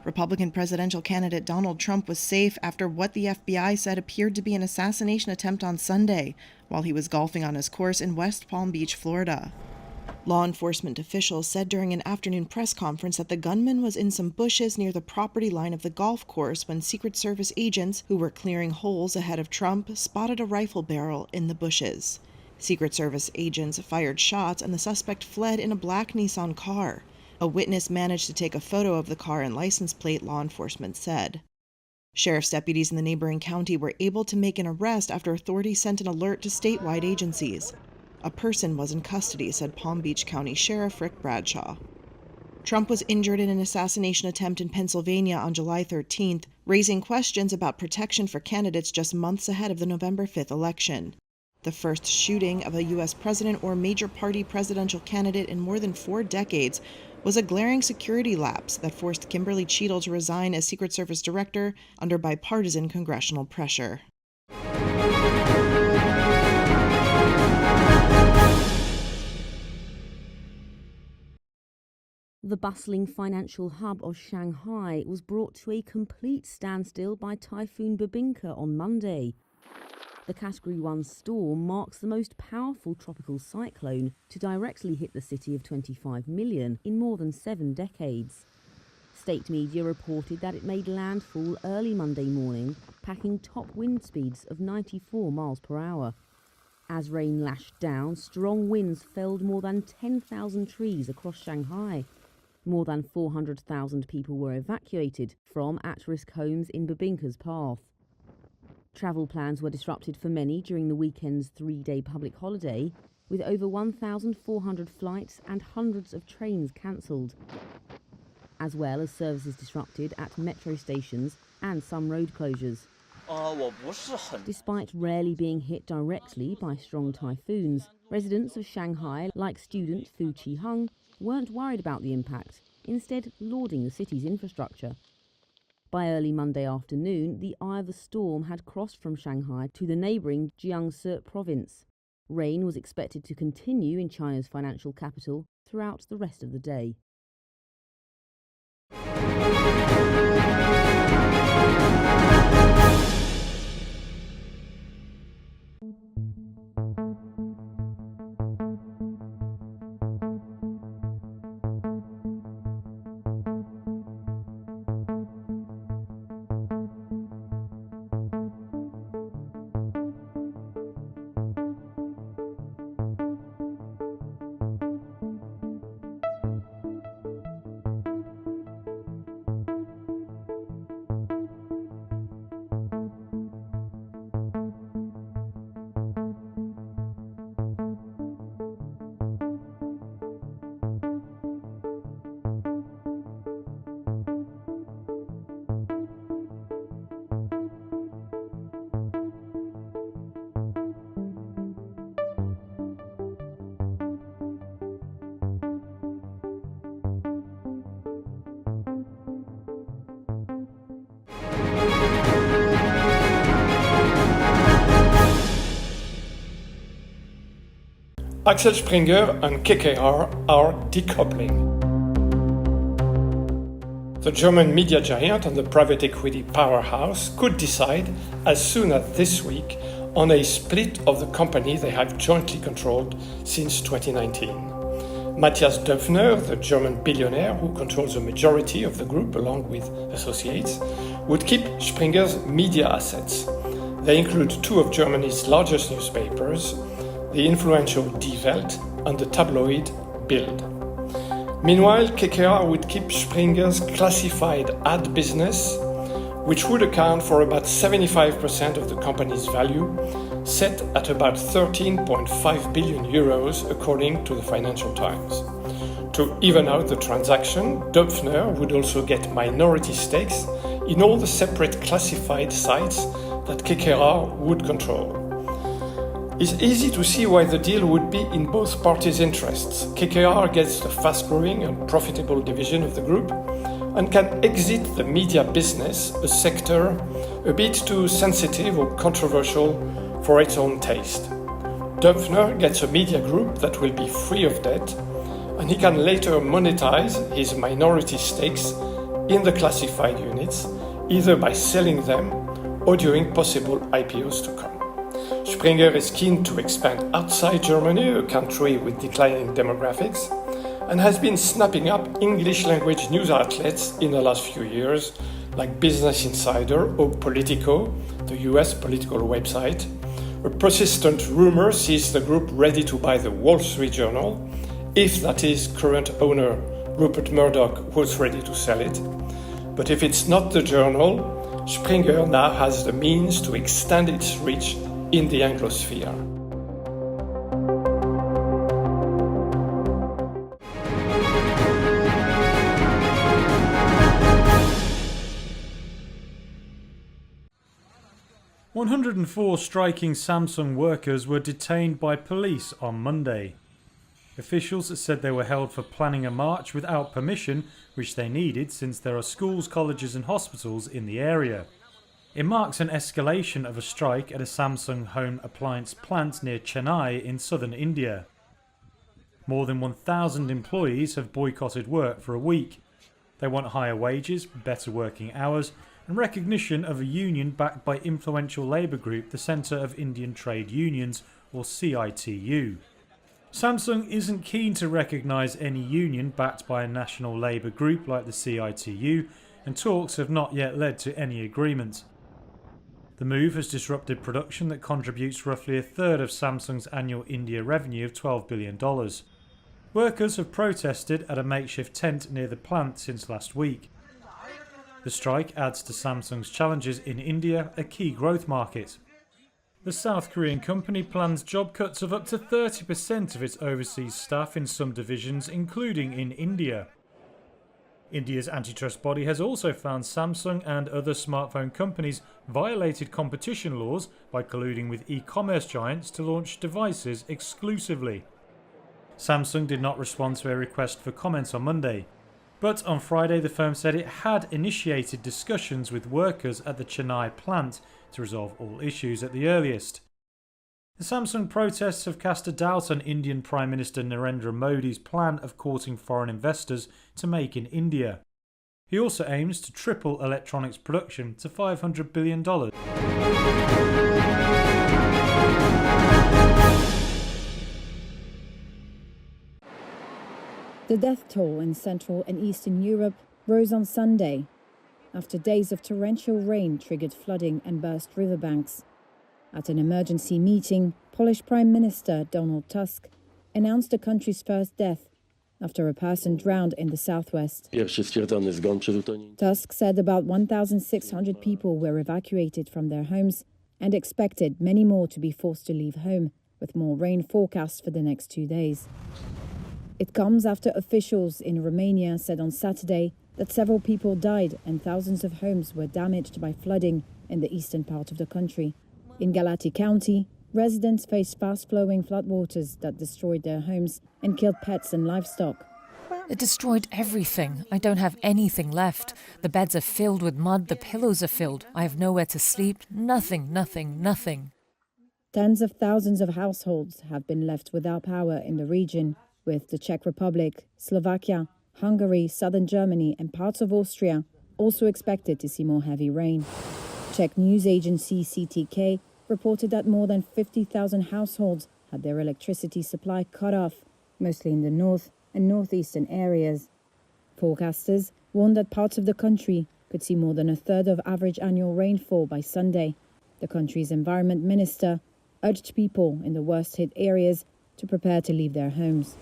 Republican presidential candidate Donald Trump was safe after what the FBI said appeared to be an assassination attempt on Sunday while he was golfing on his course in West Palm Beach, Florida. Law enforcement officials said during an afternoon press conference that the gunman was in some bushes near the property line of the golf course when Secret Service agents who were clearing holes ahead of Trump spotted a rifle barrel in the bushes. Secret Service agents fired shots and the suspect fled in a black Nissan car. A witness managed to take a photo of the car and license plate, law enforcement said. Sheriff's deputies in the neighboring county were able to make an arrest after authorities sent an alert to statewide agencies. A person was in custody, said Palm Beach County Sheriff Rick Bradshaw. Trump was injured in an assassination attempt in Pennsylvania on July 13th, raising questions about protection for candidates just months ahead of the November 5th election. The first shooting of a U.S. president or major party presidential candidate in more than 4 decades was a glaring security lapse that forced Kimberly Cheadle to resign as Secret Service director under bipartisan congressional pressure. The bustling financial hub of Shanghai was brought to a complete standstill by Typhoon Babinka on Monday. The Category 1 storm marks the most powerful tropical cyclone to directly hit the city of 25 million in more than 7 decades. State media reported that it made landfall early Monday morning, packing top wind speeds of 94 miles per hour. As rain lashed down, strong winds felled more than 10,000 trees across Shanghai. More than 400,000 people were evacuated from at-risk homes in Babinka's path. Travel plans were disrupted for many during the weekend's 3-day public holiday, with over 1,400 flights and hundreds of trains cancelled, as well as services disrupted at metro stations and some road closures. Despite rarely being hit directly by strong typhoons, residents of Shanghai, like student Fu Qiheng, weren't worried about the impact, instead lauding the city's infrastructure. By early Monday afternoon, the eye of the storm had crossed from Shanghai to the neighbouring Jiangsu province. Rain was expected to continue in China's financial capital throughout the rest of the day. Axel Springer and KKR are decoupling. The German media giant and the private equity powerhouse could decide as soon as this week on a split of the company they have jointly controlled since 2019. Matthias Döpfner, the German billionaire who controls the majority of the group along with associates, would keep Springer's media assets. They include 2 of Germany's largest newspapers, the influential Die Welt and the tabloid Bild. Meanwhile, KKR would keep Springer's classified ad business, which would account for about 75% of the company's value, set at about 13.5 billion euros according to the Financial Times. To even out the transaction, Döpfner would also get minority stakes in all the separate classified sites that KKR would control. It's easy to see why the deal would be in both parties' interests. KKR gets the fast-growing and profitable division of the group and can exit the media business, a sector a bit too sensitive or controversial for its own taste. Döpfner gets a media group that will be free of debt, and he can later monetize his minority stakes in the classified units, either by selling them or during possible IPOs to come. Springer is keen to expand outside Germany, a country with declining demographics, and has been snapping up English-language news outlets in the last few years, like Business Insider or Politico, the US political website. A persistent rumor sees the group ready to buy the Wall Street Journal, if that is current owner Rupert Murdoch was ready to sell it. But if it's not the journal, Springer now has the means to extend its reach in the Anglosphere. "104 striking Samsung workers were detained by police on Monday. Officials said they were held for planning a march without permission, which they needed since there are schools, colleges and hospitals in the area. It marks an escalation of a strike at a Samsung home appliance plant near Chennai in southern India. More than 1,000 employees have boycotted work for a week. They want higher wages, better working hours and recognition of a union backed by influential labour group, the Centre of Indian Trade Unions, or CITU. Samsung isn't keen to recognise any union backed by a national labour group like the CITU, and talks have not yet led to any agreement. The move has disrupted production that contributes roughly a third of Samsung's annual India revenue of $12 billion. Workers have protested at a makeshift tent near the plant since last week. The strike adds to Samsung's challenges in India, a key growth market. The South Korean company plans job cuts of up to 30% of its overseas staff in some divisions, including in India. India's antitrust body has also found Samsung and other smartphone companies violated competition laws by colluding with e-commerce giants to launch devices exclusively. Samsung did not respond to a request for comments on Monday. But on Friday the firm said it had initiated discussions with workers at the Chennai plant to resolve all issues at the earliest. The Samsung protests have cast a doubt on Indian Prime Minister Narendra Modi's plan of courting foreign investors to make in India. He also aims to triple electronics production to $500 billion. The death toll in Central and Eastern Europe rose on Sunday after days of torrential rain triggered flooding and burst riverbanks. At an emergency meeting, Polish Prime Minister Donald Tusk announced the country's first death after a person drowned in the southwest. Tusk said about 1,600 people were evacuated from their homes and expected many more to be forced to leave home, with more rain forecast for the next 2 days. It comes after officials in Romania said on Saturday that several people died and thousands of homes were damaged by flooding in the eastern part of the country. In Galați County, residents faced fast-flowing floodwaters that destroyed their homes and killed pets and livestock. It destroyed everything. I don't have anything left. The beds are filled with mud, the pillows are filled. I have nowhere to sleep. Nothing. Tens of thousands of households have been left without power in the region, with the Czech Republic, Slovakia, Hungary, southern Germany and parts of Austria also expected to see more heavy rain. Czech news agency CTK reported that more than 50,000 households had their electricity supply cut off, mostly in the north and northeastern areas. Forecasters warned that parts of the country could see more than a third of average annual rainfall by Sunday. The country's environment minister urged people in the worst-hit areas to prepare to leave their homes.